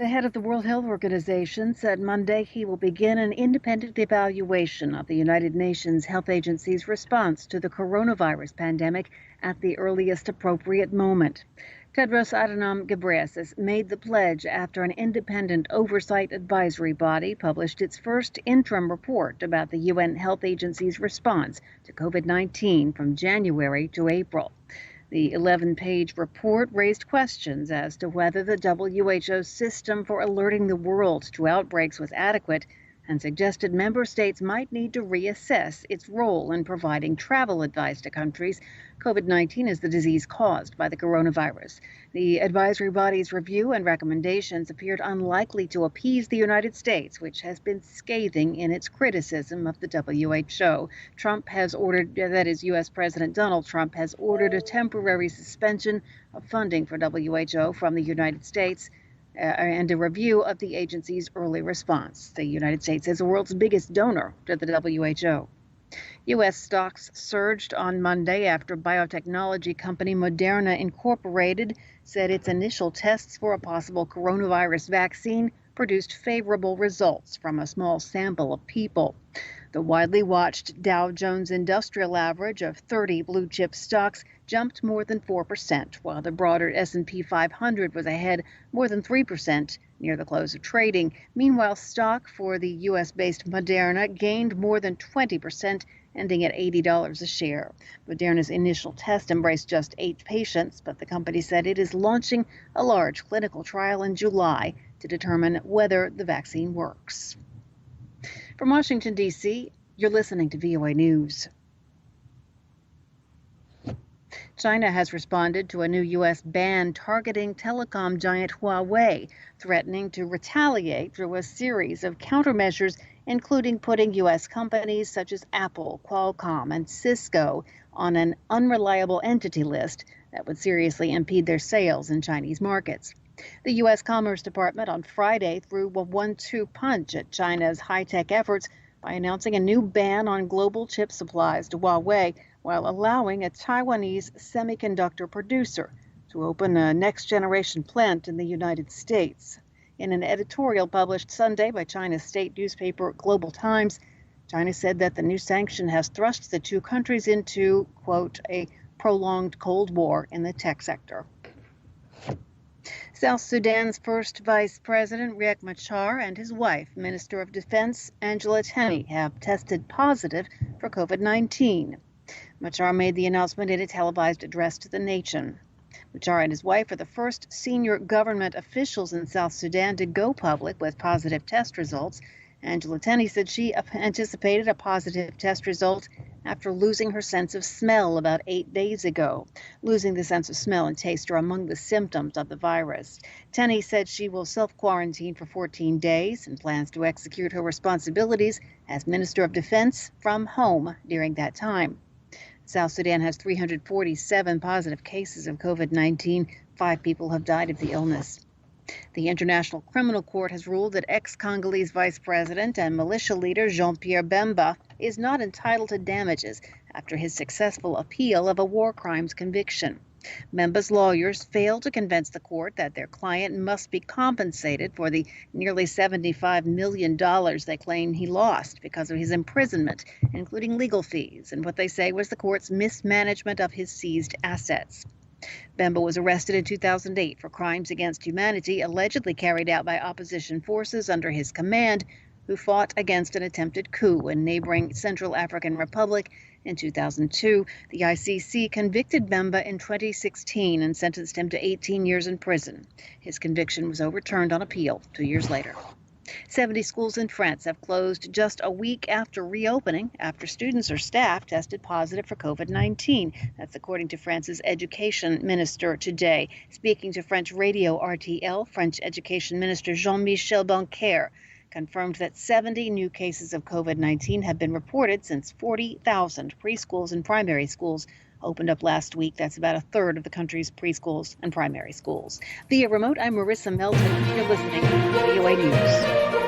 The head of the World Health Organization said Monday he will begin an independent evaluation of the United Nations Health Agency's response to the coronavirus pandemic at the earliest appropriate moment. Tedros Adhanom Ghebreyesus made the pledge after an independent oversight advisory body published its first interim report about the UN Health Agency's response to COVID-19 from January to April. The 11-page report raised questions as to whether the WHO's system for alerting the world to outbreaks was adequate and suggested member states might need to reassess its role in providing travel advice to countries. COVID-19 is the disease caused by the coronavirus. The advisory body's review and recommendations appeared unlikely to appease the United States, which has been scathing in its criticism of the WHO. U.S. President Donald Trump has ordered a temporary suspension of funding for WHO from the United States and a review of the agency's early response. The United States is the world's biggest donor to the WHO. U.S. stocks surged on Monday after biotechnology company Moderna Incorporated said its initial tests for a possible coronavirus vaccine produced favorable results from a small sample of people. The widely watched Dow Jones Industrial Average of 30 blue-chip stocks jumped more than 4%, while the broader S&P 500 was ahead more than 3% near the close of trading. Meanwhile, stock for the U.S.-based Moderna gained more than 20%, ending at $80 a share. Moderna's initial test embraced just 8 patients, but the company said it is launching a large clinical trial in July to determine whether the vaccine works. From Washington, D.C., you're listening to VOA News. China has responded to a new U.S. ban targeting telecom giant Huawei, threatening to retaliate through a series of countermeasures, including putting U.S. companies such as Apple, Qualcomm, and Cisco on an unreliable entity list that would seriously impede their sales in Chinese markets. The U.S. Commerce Department on Friday threw a 1-2 punch at China's high-tech efforts by announcing a new ban on global chip supplies to Huawei, while allowing a Taiwanese semiconductor producer to open a next-generation plant in the United States. In an editorial published Sunday by China's state newspaper Global Times, China said that the new sanction has thrust the two countries into, quote, a prolonged Cold War in the tech sector. South Sudan's first vice president, Riek Machar, and his wife, Minister of Defense Angela Tenney, have tested positive for COVID-19. Machar made the announcement in a televised address to the nation. Machar and his wife are the first senior government officials in South Sudan to go public with positive test results. Angela Tenney said she anticipated a positive test result after losing her sense of smell about 8 days ago. Losing the sense of smell and taste are among the symptoms of the virus. Tenney said she will self-quarantine for 14 days and plans to execute her responsibilities as Minister of Defense from home during that time. South Sudan has 347 positive cases of COVID-19. 5 people have died of the illness. The International Criminal Court has ruled that ex-Congolese vice president and militia leader Jean-Pierre Bemba is not entitled to damages after his successful appeal of a war crimes conviction. Bemba's lawyers failed to convince the court that their client must be compensated for the nearly $75 million they claim he lost because of his imprisonment, including legal fees, and what they say was the court's mismanagement of his seized assets. Bemba was arrested in 2008 for crimes against humanity allegedly carried out by opposition forces under his command, who fought against an attempted coup in neighboring Central African Republic in 2002. The ICC convicted Bemba in 2016 and sentenced him to 18 years in prison. His conviction was overturned on appeal 2 years later. 70 schools in France have closed just a week after reopening after students or staff tested positive for COVID-19. That's according to France's education minister today. Speaking to French radio RTL, French education minister Jean-Michel Blanquer confirmed that 70 new cases of COVID-19 have been reported since 40,000 preschools and primary schools opened up last week. That's about a third of the country's preschools and primary schools. Via remote, I'm Marissa Melton. You're listening to VOA News.